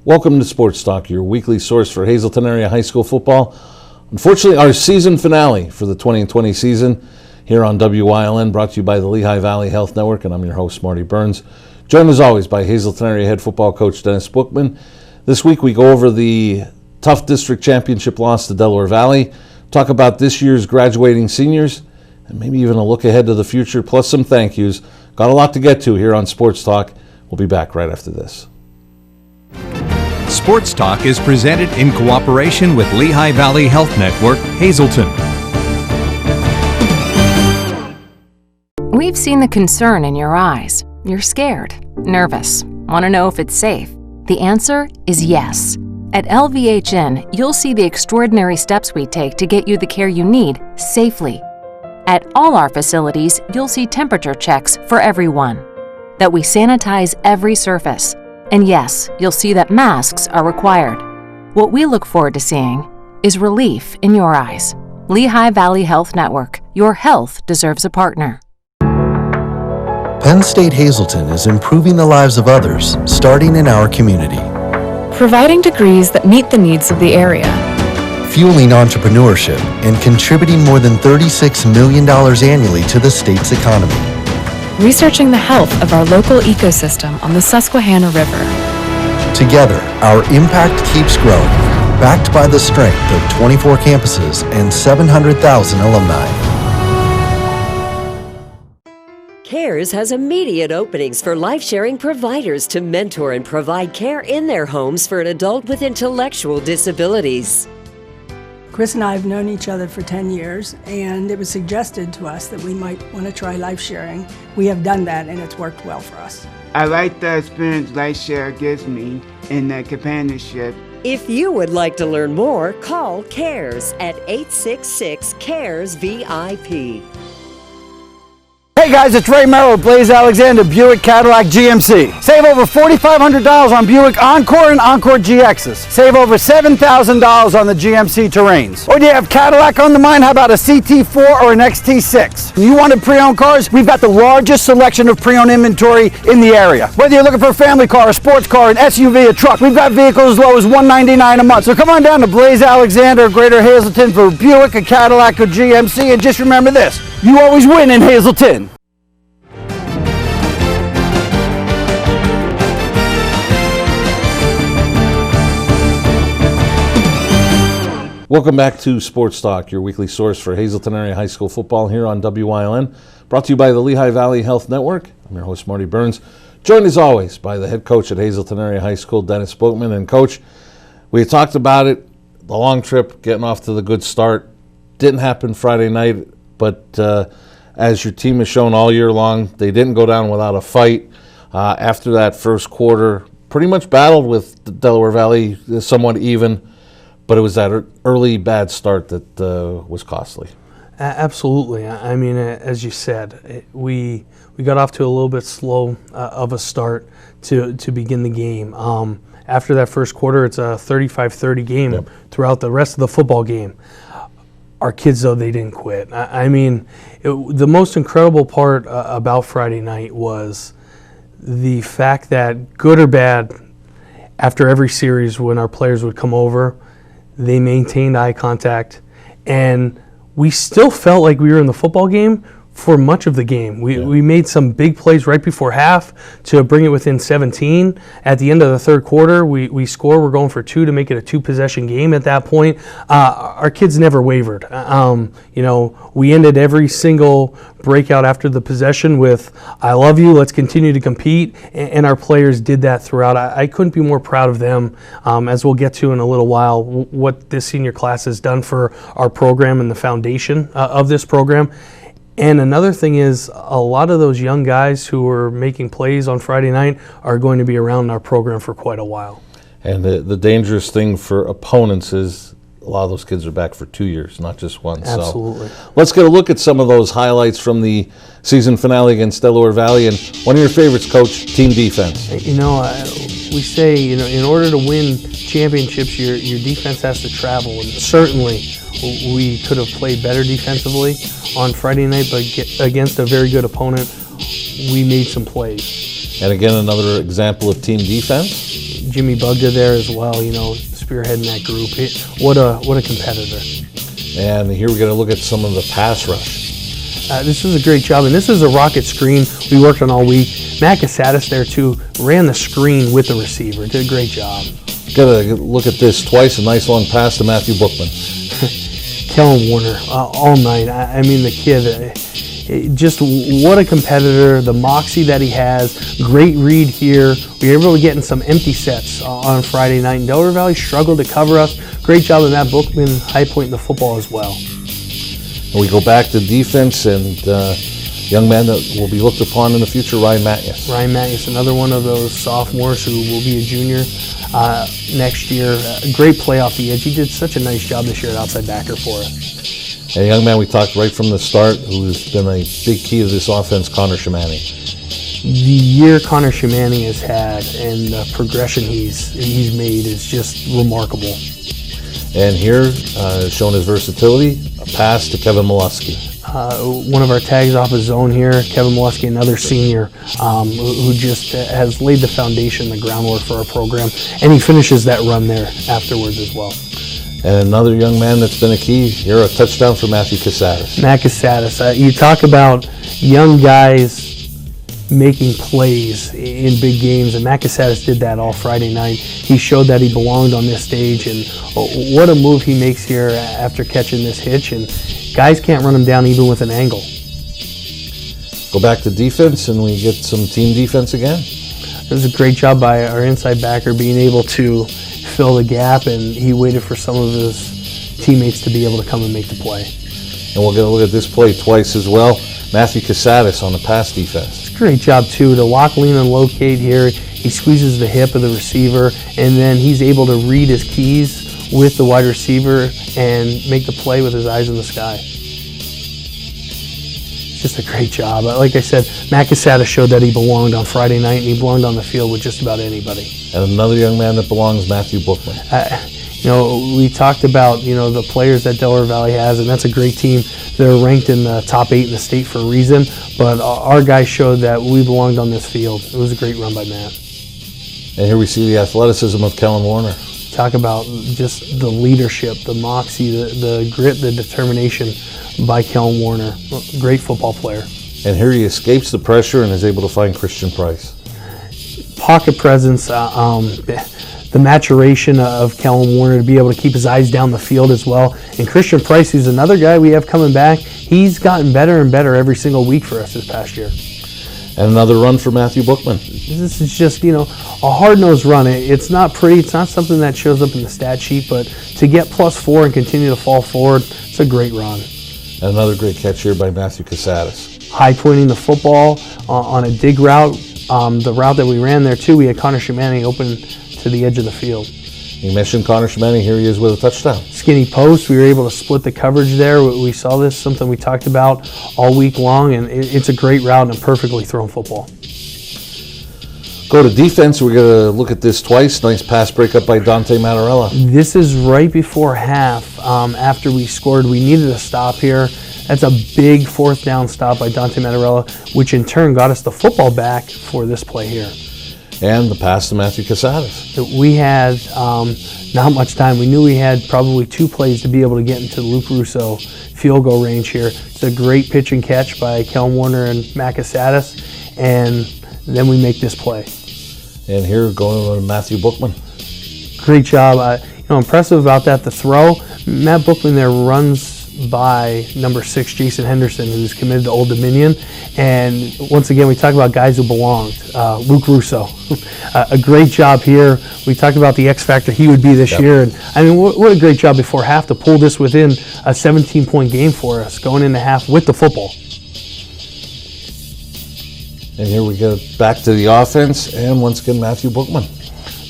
Welcome to Sports Talk, your weekly source for Hazleton area high school football. Unfortunately, our season finale for the 2020 season here on WYLN, brought to you by the Lehigh Valley Health Network, and I'm your host, Marty Burns. Joined as always by Hazleton area head football coach Dennis Bookman. This week we go over the tough district championship loss to Delaware Valley, talk about this year's graduating seniors, and maybe even a look ahead to the future, plus some thank yous. Got a lot to get to here on Sports Talk. We'll be back right after this. Sports Talk is presented in cooperation with Lehigh Valley Health Network, Hazleton. We've seen the concern in your eyes. You're scared, nervous, want to know if it's safe. The answer is yes. At LVHN, you'll see the extraordinary steps we take to get you the care you need safely. At all our facilities, you'll see temperature checks for everyone, that we sanitize every surface. And yes, you'll see that masks are required. What we look forward to seeing is relief in your eyes. Lehigh Valley Health Network. Your health deserves a partner. Penn State Hazleton is improving the lives of others, starting in our community. Providing degrees that meet the needs of the area. Fueling entrepreneurship and contributing more than $36 million annually to the state's economy. Researching the health of our local ecosystem on the Susquehanna River. Together, our impact keeps growing, backed by the strength of 24 campuses and 700,000 alumni. CARES has immediate openings for life-sharing providers to mentor and provide care in their homes for an adult with intellectual disabilities. Chris and I have known each other for 10 years, and it was suggested to us that we might want to try life sharing. We have done that, and it's worked well for us. I like the experience LifeShare gives me in the companionship. If you would like to learn more, call CARES at 866-CARES-VIP. Hey guys, it's Ray Merrill with Blaze Alexander Buick Cadillac GMC. Save over $4,500 on Buick Encore and Encore GXs. Save over $7,000 on the GMC Terrains. Or do you have Cadillac on the mind? How about a CT4 or an XT6? You wanted pre-owned cars? We've got the largest selection of pre-owned inventory in the area. Whether you're looking for a family car, a sports car, an SUV, a truck, we've got vehicles as low as $199 a month. So come on down to Blaze Alexander, Greater Hazleton for Buick, a Cadillac, or GMC, and just remember this, you always win in Hazleton. Welcome back to Sports Talk, your weekly source for Hazleton area high school football here on WYLN, brought to you by the Lehigh Valley Health Network. I'm your host, Marty Burns, joined as always by the head coach at Hazleton area high school, Dennis Bookman. And Coach, we talked about it, the long trip, getting off to the good start. Didn't happen Friday night, but as your team has shown all year long, they didn't go down without a fight. After that first quarter, pretty much battled with the Delaware Valley, somewhat even. But it was that early bad start that was costly. Absolutely. I mean, as you said, we got off to a little bit slow of a start to begin the game. After that first quarter, it's a 35-30 game throughout the rest of the football game. Our kids, though, they didn't quit. I mean, the most incredible part about Friday night was the fact that, good or bad, after every series when our players would come over, they maintained eye contact, and we still felt like we were in the football game for much of the game. We made some big plays right before half to bring it within 17. At the end of the third quarter, we score. We're going for 2 to make it a 2-possession game at that point. Our kids never wavered. We ended every single breakout after the possession with, I love you, let's continue to compete, and our players did that throughout. I couldn't be more proud of them, as we'll get to in a little while, what this senior class has done for our program and the foundation of this program. And another thing is, a lot of those young guys who were making plays on Friday night are going to be around our program for quite a while. And the dangerous thing for opponents is a lot of those kids are back for 2 years, not just one. Absolutely. So let's get a look at some of those highlights from the season finale against Delaware Valley. And one of your favorites, Coach, team defense. We say, in order to win championships, your defense has to travel. And certainly, we could have played better defensively on Friday night, but against a very good opponent, we made some plays. And again, another example of team defense. Jimmy Bugda there as well, you know, spearheading that group. What a competitor. And here we're going to look at some of the pass rush. This is a great job, and this is a rocket screen we worked on all week. Matt Casadas there too ran the screen with the receiver. Did a great job. Got to look at this twice. A nice long pass to Matthew Bookman. Kellen Warner all night. I mean, the kid, just what a competitor. The moxie that he has. Great read here. We were able to get in some empty sets on Friday night. And Delaware Valley struggled to cover us. Great job of Matt Bookman high pointing the football as well. And we go back to defense and young man that will be looked upon in the future, Ryan Matthews. Ryan Matthews, another one of those sophomores who will be a junior next year. Great play off the edge. He did such a nice job this year at outside backer for us. And a young man we talked right from the start who has been a big key to this offense, Connor Shimani. The year Connor Shimani has had and the progression he's made is just remarkable. And here, showing his versatility, a pass to Kevin Molesky. One of our tags off his zone here, Kevin Molesky, another senior, who just has laid the foundation, the groundwork for our program, and he finishes that run there afterwards as well. And another young man that's been a key here, a touchdown for Matthew Casadas. Matt Casadas, you talk about young guys making plays in big games, and Matt Casadas did that all Friday night. He showed that he belonged on this stage, and what a move he makes here after catching this hitch, and guys can't run him down even with an angle. Go back to defense, and we get some team defense again. It was a great job by our inside backer being able to fill the gap, and he waited for some of his teammates to be able to come and make the play. And we're going to look at this play twice as well. Matthew Casadas on the pass defense. Great job too to lock, lean, and locate here. He squeezes the hip of the receiver, and then he's able to read his keys with the wide receiver and make the play with his eyes in the sky. Just a great job. Like I said, Matt Casadas showed that he belonged on Friday night, and he belonged on the field with just about anybody. And another young man that belongs, Matthew Bookman. You know, we talked about, you know, the players that Delaware Valley has, and that's a great team. They're ranked in the top 8 in the state for a reason, but our guys showed that we belonged on this field. It was a great run by Matt. And here we see the athleticism of Kellen Warner. Talk about just the leadership, the moxie, the grit, the determination by Kellen Warner. Great football player. And here he escapes the pressure and is able to find Christian Price. Pocket presence, the maturation of Kellen Warner to be able to keep his eyes down the field as well. And Christian Price, who's another guy we have coming back, he's gotten better and better every single week for us this past year. And another run for Matthew Bookman. This is just, you know, a hard-nosed run. It's not pretty. It's not something that shows up in the stat sheet, but to get +4 and continue to fall forward, it's a great run. And another great catch here by Matthew Casadas. High pointing the football on a dig route. The route that we ran there, too, we had Connor Shimani open to the edge of the field. You mentioned Connor Shimani. Here he is with a touchdown. Skinny post. We were able to split the coverage there. We saw this, something we talked about all week long, and it's a great route and a perfectly thrown football. Go to defense. We're going to look at this twice. Nice pass breakup by Dante Mattarella. This is right before half. After we scored, we needed a stop here. That's a big 4th down stop by Dante Mattarella, which in turn got us the football back for this play here. And the pass to Matthew Casadas. We had not much time. We knew we had probably 2 plays to be able to get into the Luke Russo field goal range here. It's a great pitch and catch by Kellen Warner and Matt Casadas, and then we make this play. And here going to Matthew Bookman. Great job. Impressive about that, the throw. Matt Bookman there runs by number 6, Jason Henderson, who's committed to Old Dominion. And once again, we talk about guys who belonged. Luke Russo, a great job here. We talked about the X factor he would be this year. And I mean, what a great job before half to pull this within a 17-point game for us, going into half with the football. And here we go back to the offense, and once again, Matthew Bookman.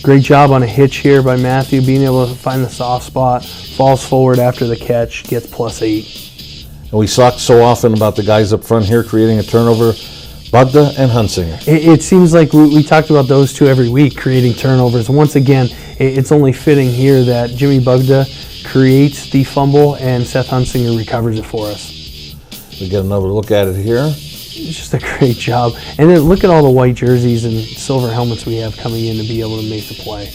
Great job on a hitch here by Matthew, being able to find the soft spot, falls forward after the catch, gets +8. And we talk so often about the guys up front here creating a turnover, Bugda and Hunsinger. It seems like we talked about those two every week, creating turnovers. Once again, it's only fitting here that Jimmy Bugda creates the fumble and Seth Hunsinger recovers it for us. We get another look at it here. just a great job. And then look at all the white jerseys and silver helmets we have coming in to be able to make the play.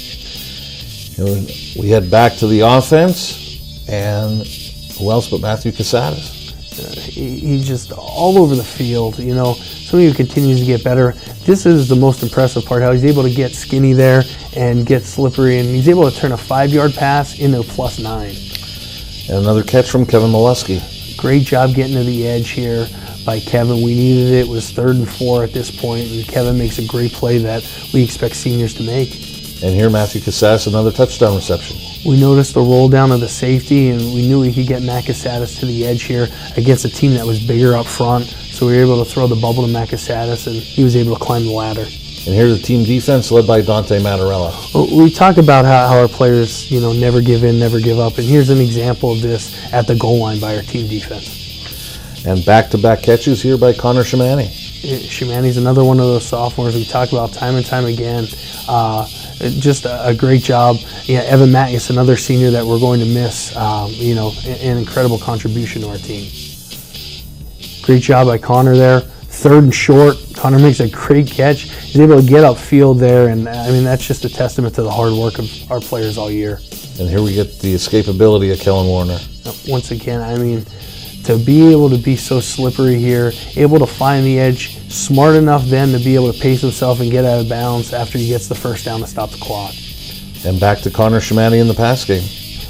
We head back to the offense, and who else but Matthew Casadas? He's just all over the field. Somebody who continues to get better. This is the most impressive part, how he's able to get skinny there and get slippery, and he's able to turn a 5-yard pass into a +9. And another catch from Kevin Molesky. Great job getting to the edge here by Kevin. We needed it. It was 3rd and 4 at this point, and Kevin makes a great play that we expect seniors to make. And here, Matthew Casadas, another touchdown reception. We noticed the roll down of the safety, and we knew we could get Matt Casadas to the edge here against a team that was bigger up front. So we were able to throw the bubble to Matt Casadas, and he was able to climb the ladder. And here's the team defense led by Dante Mattarella. We talk about how our players, never give in, never give up, and here's an example of this at the goal line by our team defense. And back-to-back catches here by Connor Shamani. Shamani's another one of those sophomores we talk about time and time again. Just a great job. Evan Mattias, another senior that we're going to miss. An incredible contribution to our team. Great job by Connor there. 3rd and short. Connor makes a great catch. He's able to get upfield there, and that's just a testament to the hard work of our players all year. And here we get the escapability of Kellen Warner. Once again, to be able to be so slippery here, able to find the edge, smart enough then to be able to pace himself and get out of bounds after he gets the first down to stop the clock. And back to Connor Shamani in the pass game.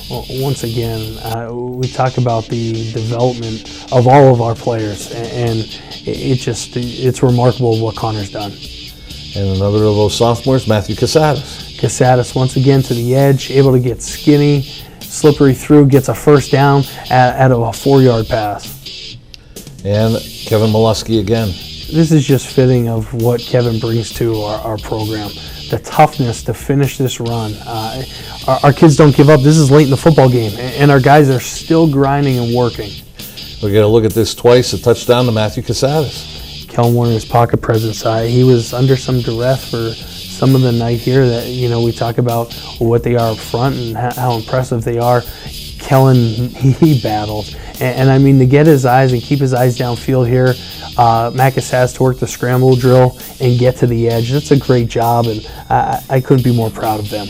Well, once again, we talk about the development of all of our players, and it's remarkable what Connor's done. And another of those sophomores, Matthew Casadas. Casadas once again to the edge, able to get skinny, slippery through, gets a first down out of a 4-yard pass. And Kevin Molesky again. This is just fitting of what Kevin brings to our program. The toughness to finish this run. Our kids don't give up. This is late in the football game, and our guys are still grinding and working. We're going to look at this twice, a touchdown to Matthew Casadas. Kellen Warner's pocket presence. He was under some duress for some of the night here that, we talk about what they are up front and how impressive they are. Kellen, he battled. And to get his eyes and keep his eyes downfield here, Matt Casadas to work the scramble drill and get to the edge. That's a great job, and I couldn't be more proud of them.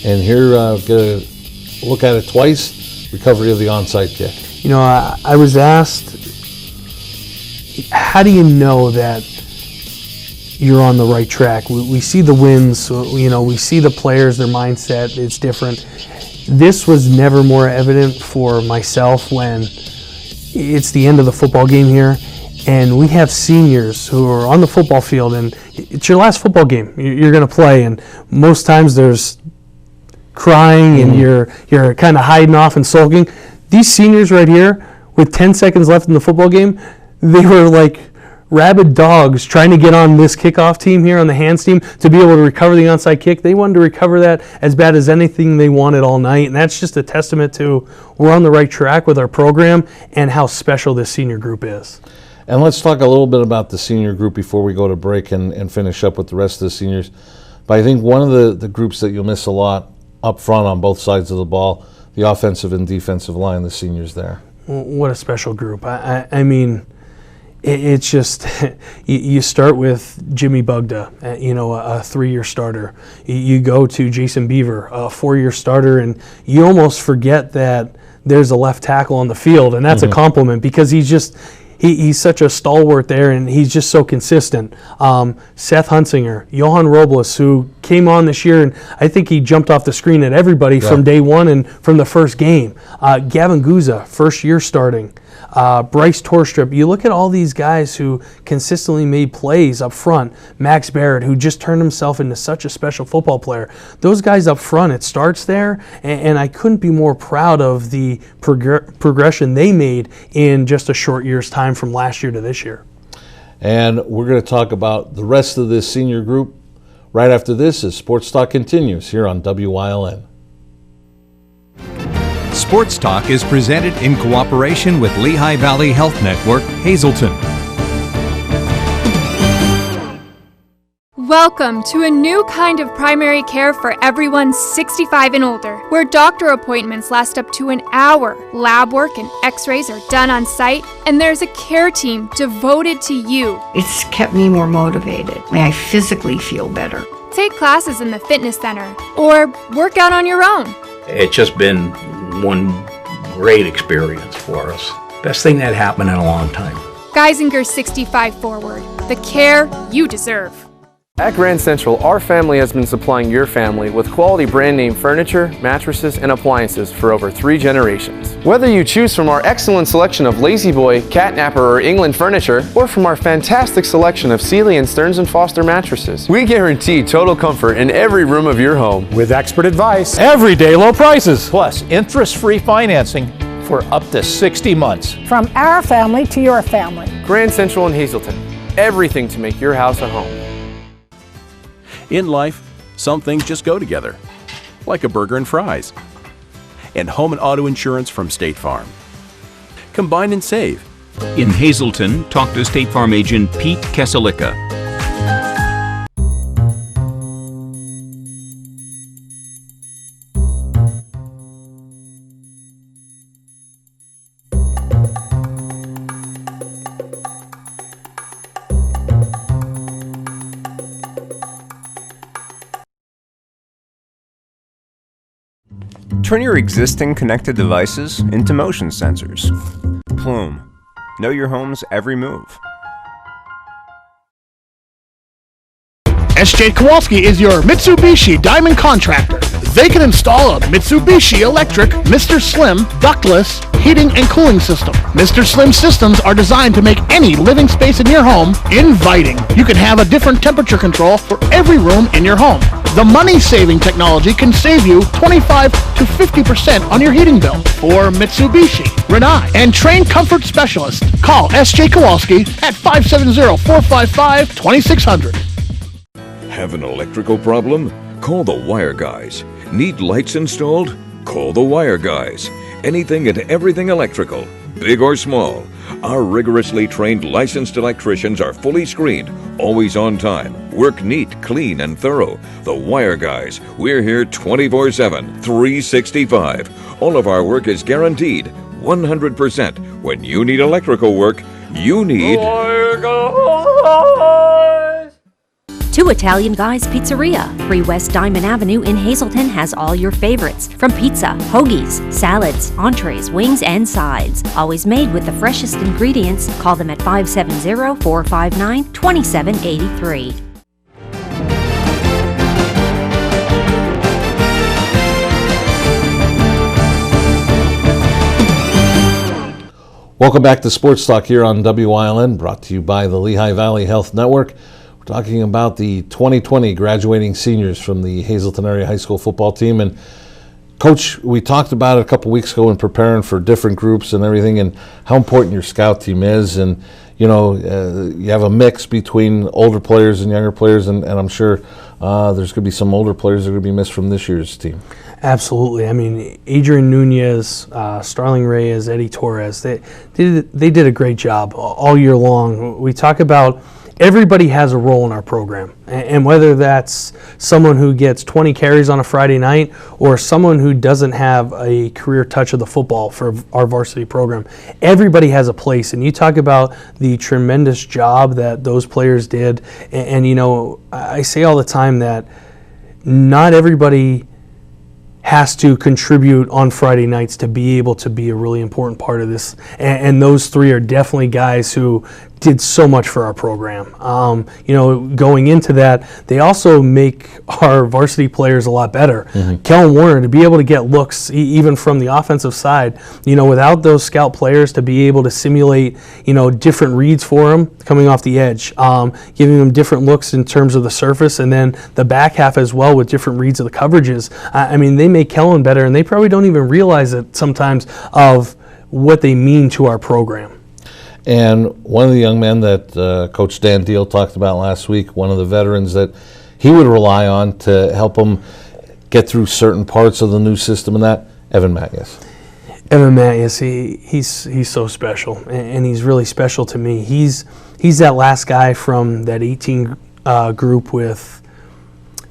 And here, going to look at it twice, recovery of the onside kick. I was asked, how do you know that you're on the right track? We see the wins, we see the players, their mindset, it's different. This was never more evident for myself when it's the end of the football game here, and we have seniors who are on the football field, and it's your last football game you're going to play, and most times there's crying and you're kind of hiding off and sulking. These seniors right here, with 10 seconds left in the football game, they were like rabid dogs trying to get on this kickoff team here, on the hands team, to be able to recover the onside kick. They wanted to recover that as bad as anything they wanted all night, and that's just a testament to we're on the right track with our program and how special this senior group is. And let's talk a little bit about the senior group before we go to break and finish up with the rest of the seniors. But I think one of the groups that you'll miss a lot up front on both sides of the ball, the offensive and defensive line, the seniors there. What a special group. It's just, you start with Jimmy Bugda, a 3-year starter. You go to Jason Beaver, a 4-year starter, and you almost forget that there's a left tackle on the field, and that's a compliment because he's such a stalwart there, and he's just so consistent. Seth Hunsinger, Johan Robles, who came on this year, and I think he jumped off the screen at everybody from day one and from the first game. Gavin Guza, first year starting. Bryce Torstrip. You look at all these guys who consistently made plays up front. Max Barrett, who just turned himself into such a special football player. Those guys up front, it starts there, and I couldn't be more proud of the progression they made in just a short year's time from last year to this year. And we're going to talk about the rest of this senior group right after this as Sports Talk continues here on WYLN. Sports Talk is presented in cooperation with Lehigh Valley Health Network, Hazleton. Welcome to a new kind of primary care for everyone 65 and older, where doctor appointments last up to an hour, lab work and x-rays are done on site, and there's a care team devoted to you. It's kept me more motivated. I physically feel better. Take classes in the fitness center or work out on your own. It's just been one great experience for us. Best thing that happened in a long time. Geisinger 65 Forward, the care you deserve. At Grand Central, our family has been supplying your family with quality brand name furniture, mattresses, and appliances for over 3 generations. Whether you choose from our excellent selection of Lazy Boy, Catnapper, or England furniture, or from our fantastic selection of Sealy and Stearns & Foster mattresses, we guarantee total comfort in every room of your home. With expert advice, everyday low prices, plus interest-free financing for up to 60 months. From our family to your family. Grand Central in Hazleton. Everything to make your house a home. In life, some things just go together, like a burger and fries, and home and auto insurance from State Farm. Combine and save. In Hazleton, talk to State Farm agent Pete Keselika. Turn your existing connected devices into motion sensors. Plume. Know your home's every move. SJ Kowalski is your Mitsubishi Diamond contractor. They can install a Mitsubishi electric Mr. Slim ductless heating and cooling system. Mr. Slim systems are designed to make any living space in your home inviting. You can have a different temperature control for every room in your home. The money-saving technology can save you 25 to 50% on your heating bill. For Mitsubishi, Rinnai, and trained comfort specialists, call S.J. Kowalski at 570-455-2600. Have an electrical problem? Call the Wire Guys. Need lights installed? Call the Wire Guys. Anything and everything electrical, big or small. Our rigorously trained licensed electricians are fully screened, always on time, work neat, clean, and thorough. The Wire Guys. We're here 24/7, 365. All of our work is guaranteed 100%. When you need electrical work, you need Wire Guys. 2 Italian Guys Pizzeria. 3 West Diamond Avenue in Hazleton has all your favorites, from pizza, hoagies, salads, entrees, wings, and sides. Always made with the freshest ingredients. Call them at 570-459-2783. Welcome back to Sports Talk here on WILN, brought to you by the Lehigh Valley Health Network. We're talking about the 2020 graduating seniors from the Hazleton Area High School football team. And Coach, we talked about it a couple weeks ago in preparing for different groups and everything, and how important your scout team is. And you know, you have a mix between older players and younger players, and I'm sure there's going to be some older players that are going to be missed from this year's team. Absolutely. I mean, Adrian Nunez, Starling Reyes, Eddie Torres, they did a great job all year long. We talk about everybody has a role in our program, and whether that's someone who gets 20 carries on a Friday night or someone who doesn't have a career touch of the football for our varsity program, everybody has a place. And you talk about the tremendous job that those players did, and you know, I say all the time that not everybody has to contribute on Friday nights to be able to be a really important part of this. And those 3 are definitely guys who did so much for our program. You know, going into that, they also make our varsity players a lot better. Kellen Warner, to be able to get looks even from the offensive side, you know, without those scout players to be able to simulate, you know, different reads for them coming off the edge, giving them different looks in terms of the surface, and then the back half as well with different reads of the coverages. I mean, they make Kellen better, and they probably don't even realize it sometimes of what they mean to our program. And one of the young men that Coach Dan Deal talked about last week, one of the veterans that he would rely on to help him get through certain parts of the new system, and that, Evan Mathias. Evan Mathias, he's so special, and he's really special to me. He's that last guy from that 18 group with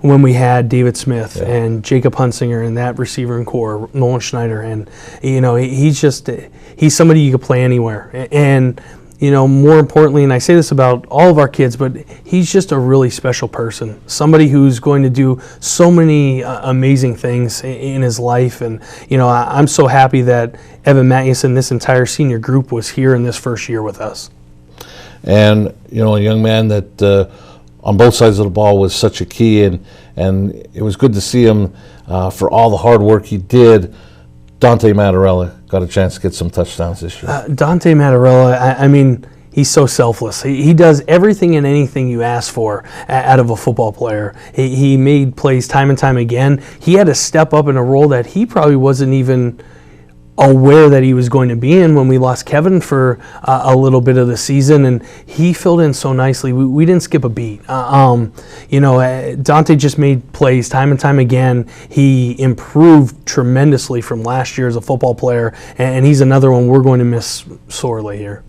when we had David Smith and Jacob Hunsinger and that receiving core, Nolan Schneider, and he's somebody you could play anywhere. And more importantly, and I say this about all of our kids, but he's just a really special person, somebody who's going to do so many amazing things in his life. And I'm so happy that Evan Matthewson, this entire senior group, was here in this first year with us. And a young man that on both sides of the ball was such a key, and it was good to see him for all the hard work he did. Dante Mattarella got a chance to get some touchdowns this year. Dante Mattarella, I mean, he's so selfless. He does everything and anything you ask for out of a football player. He made plays time and time again. He had to step up in a role that he probably wasn't even aware that he was going to be in when we lost Kevin for a little bit of the season, and he filled in so nicely. We didn't skip a beat. Dante just made plays time and time again. He improved tremendously from last year as a football player, and he's another one we're going to miss sorely here.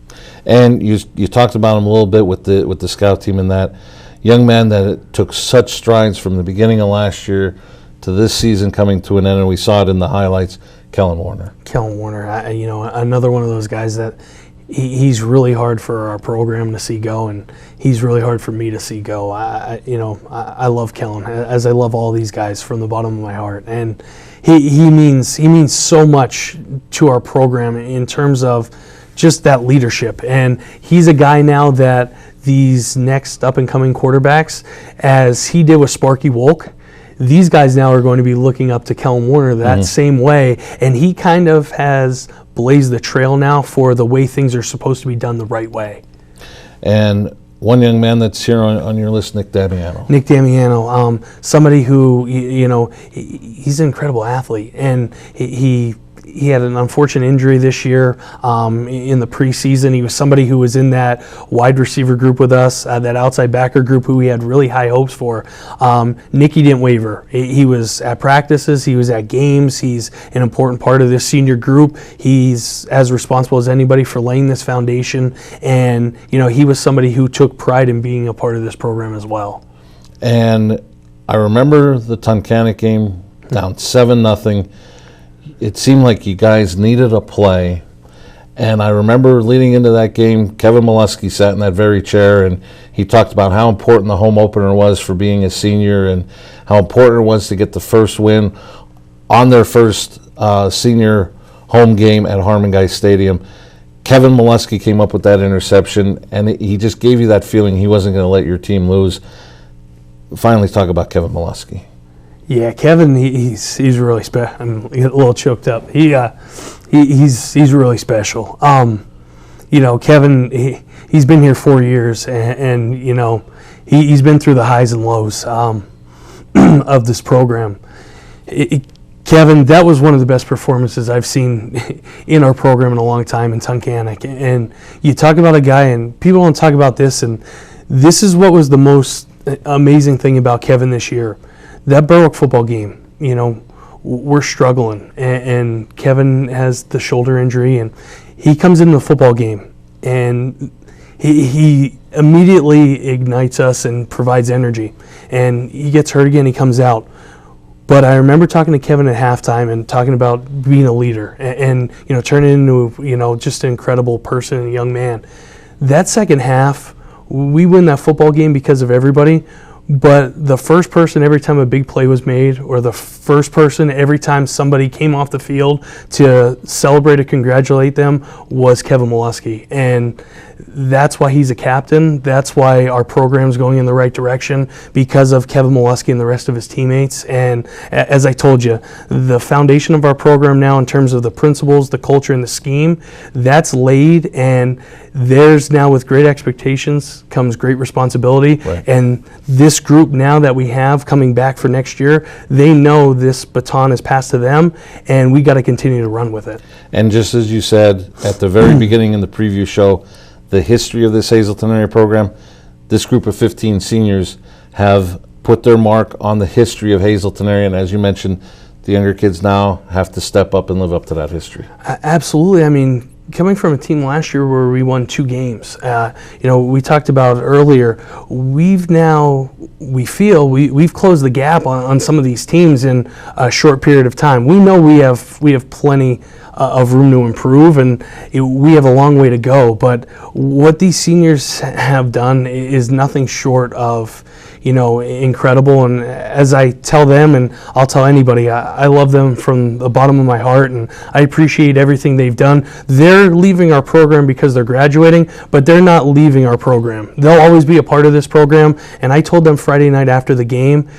And you talked about him a little bit with the scout team, and that young man that took such strides from the beginning of last year to this season coming to an end, and we saw it in the highlights. Kellen Warner. Another one of those guys that he's really hard for our program to see go, and he's really hard for me to see go. I love Kellen, as I love all these guys from the bottom of my heart, and he means so much to our program in terms of just that leadership. And he's a guy now that these next up and coming quarterbacks, as he did with Sparky Wolk, these guys now are going to be looking up to Kellen Warner that same way, and he kind of has blazed the trail now for the way things are supposed to be done the right way. And one young man that's here on your list, Nick Damiano. Nick Damiano, somebody who, he's an incredible athlete, and he had an unfortunate injury this year in the preseason. He was somebody who was in that wide receiver group with us, that outside backer group who we had really high hopes for. Nicky didn't waver. He was at practices. He was at games. He's an important part of this senior group. He's as responsible as anybody for laying this foundation. And, he was somebody who took pride in being a part of this program as well. And I remember the Tunkhannock game, down 7-0. It seemed like you guys needed a play, and I remember leading into that game, Kevin Molesky sat in that very chair, and he talked about how important the home opener was for being a senior and how important it was to get the first win on their first senior home game at Harmon Guy Stadium. Kevin Molesky came up with that interception, and he just gave you that feeling he wasn't going to let your team lose. Finally, talk about Kevin Molesky. Yeah, Kevin, he's really special. I'm getting a little choked up. He's really special. Kevin, he's been here 4 years, and he's been through the highs and lows of this program. Kevin, that was one of the best performances I've seen in our program in a long time in Tunkhannock. And you talk about a guy, and people don't talk about this, and this is what was the most amazing thing about Kevin this year. That Berwick football game, we're struggling, and Kevin has the shoulder injury, and he comes into the football game, and he immediately ignites us and provides energy, and he gets hurt again, he comes out. But I remember talking to Kevin at halftime and talking about being a leader and turning into, just an incredible person and young man. That second half, we win that football game because of everybody. But the first person every time a big play was made, or the first person every time somebody came off the field to celebrate or congratulate them, was Kevin Molesky. And that's why he's a captain. That's why our program's going in the right direction, because of Kevin Molesky and the rest of his teammates. And as I told you, the foundation of our program now in terms of the principles, the culture, and the scheme, that's laid, and there's now, with great expectations comes great responsibility. Right. And this group now that we have coming back for next year, they know this baton is passed to them, and we got to continue to run with it. And just as you said at the very beginning in the preview show, the history of this Hazleton area program, this group of 15 seniors have put their mark on the history of Hazleton area, and as you mentioned, the younger kids now have to step up and live up to that history. Absolutely. I mean, coming from a team last year where we won 2 games, we talked about earlier, we've closed the gap on some of these teams in a short period of time. We know we have plenty of room to improve, and we have a long way to go. But what these seniors have done is nothing short of incredible. And as I tell them, and I'll tell anybody, I love them from the bottom of my heart, and I appreciate everything they've done. They're leaving our program because they're graduating, but they're not leaving our program. They'll always be a part of this program, and I told them Friday night after the game,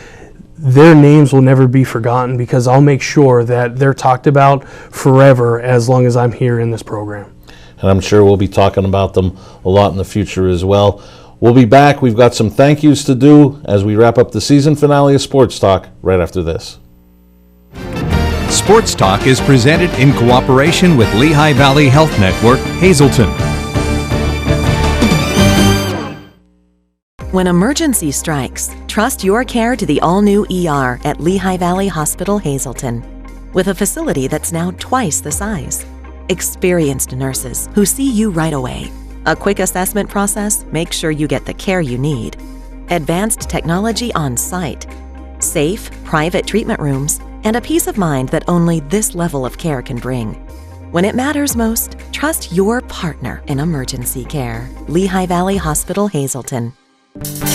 their names will never be forgotten, because I'll make sure that they're talked about forever as long as I'm here in this program. And I'm sure we'll be talking about them a lot in the future as well. We'll be back. We've got some thank yous to do as we wrap up the season finale of Sports Talk right after this. Sports Talk is presented in cooperation with Lehigh Valley Health Network, Hazleton. When emergency strikes, trust your care to the all-new ER at Lehigh Valley Hospital, Hazleton. With a facility that's now twice the size. Experienced nurses who see you right away. A quick assessment process makes sure you get the care you need. Advanced technology on site. Safe, private treatment rooms, and a peace of mind that only this level of care can bring. When it matters most, trust your partner in emergency care. Lehigh Valley Hospital, Hazleton.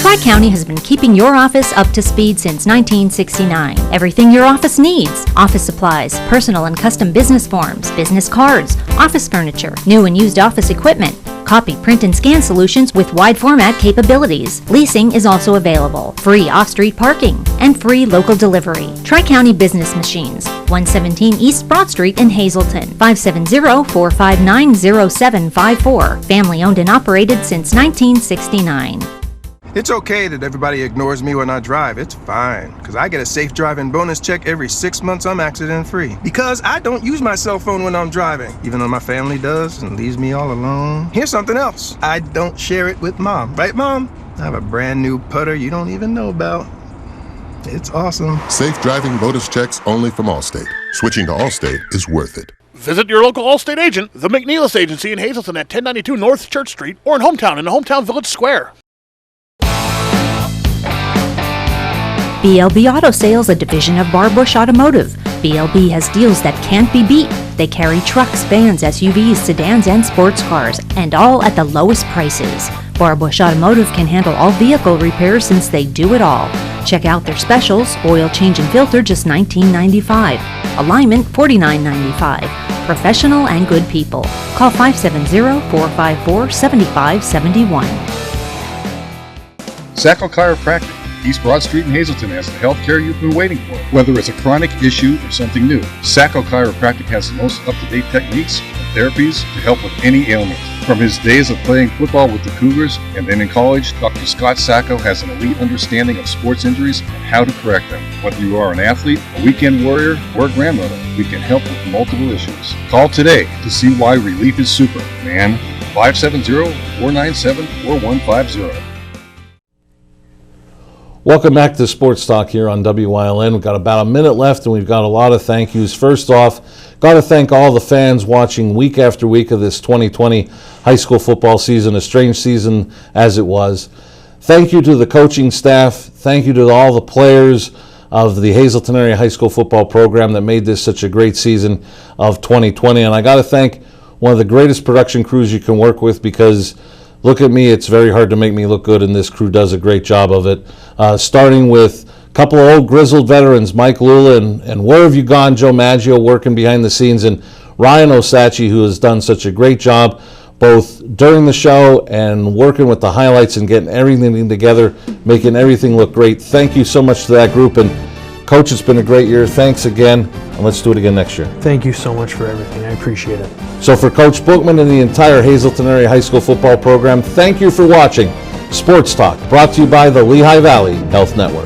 Tri-County has been keeping your office up to speed since 1969. Everything your office needs: office supplies, personal and custom business forms, business cards, office furniture, new and used office equipment, copy, print, and scan solutions with wide format capabilities. Leasing is also available, free off-street parking, and free local delivery. Tri-County Business Machines, 117 East Broad Street in Hazleton, 570-459-0754. Family owned and operated since 1969. It's okay that everybody ignores me when I drive. It's fine, because I get a safe driving bonus check every 6 months I'm accident-free. Because I don't use my cell phone when I'm driving, even though my family does and leaves me all alone. Here's something else. I don't share it with Mom. Right, Mom? I have a brand new putter you don't even know about. It's awesome. Safe driving bonus checks only from Allstate. Switching to Allstate is worth it. Visit your local Allstate agent, the McNeilis Agency in Hazleton at 1092 North Church Street, or in Hometown in the Hometown Village Square. BLB Auto Sales, a division of Bar Bush Automotive. BLB has deals that can't be beat. They carry trucks, vans, SUVs, sedans, and sports cars, and all at the lowest prices. Bar Bush Automotive can handle all vehicle repairs since they do it all. Check out their specials: oil change and filter, just $19.95. Alignment, $49.95. Professional and good people. Call 570-454-7571. Sacco Chiropractic, East Broad Street in Hazleton, has the health care you've been waiting for. Whether it's a chronic issue or something new, Sacco Chiropractic has the most up-to-date techniques and therapies to help with any ailment. From his days of playing football with the Cougars and then in college, Dr. Scott Sacco has an elite understanding of sports injuries and how to correct them. Whether you are an athlete, a weekend warrior, or a grandmother, we can help with multiple issues. Call today to see why relief is super, man. 570-497-4150. Welcome back to Sports Talk here on WILN. We've got about a minute left, and we've got a lot of thank yous. First off, got to thank all the fans watching week after week of this 2020 high school football season, a strange season as it was. Thank you to the coaching staff. Thank you to all the players of the Hazleton Area High School football program that made this such a great season of 2020. And I got to thank one of the greatest production crews you can work with, because look at me, it's very hard to make me look good, and this crew does a great job of it. Starting with a couple of old grizzled veterans, Mike Lula and Where Have You Gone, Joe Maggio, working behind the scenes, and Ryan Osachi, who has done such a great job both during the show and working with the highlights and getting everything together, making everything look great. Thank you so much to that group. And Coach, it's been a great year. Thanks again, and let's do it again next year. Thank you so much for everything. I appreciate it. So for Coach Bookman and the entire Hazleton Area High School football program, thank you for watching Sports Talk, brought to you by the Lehigh Valley Health Network.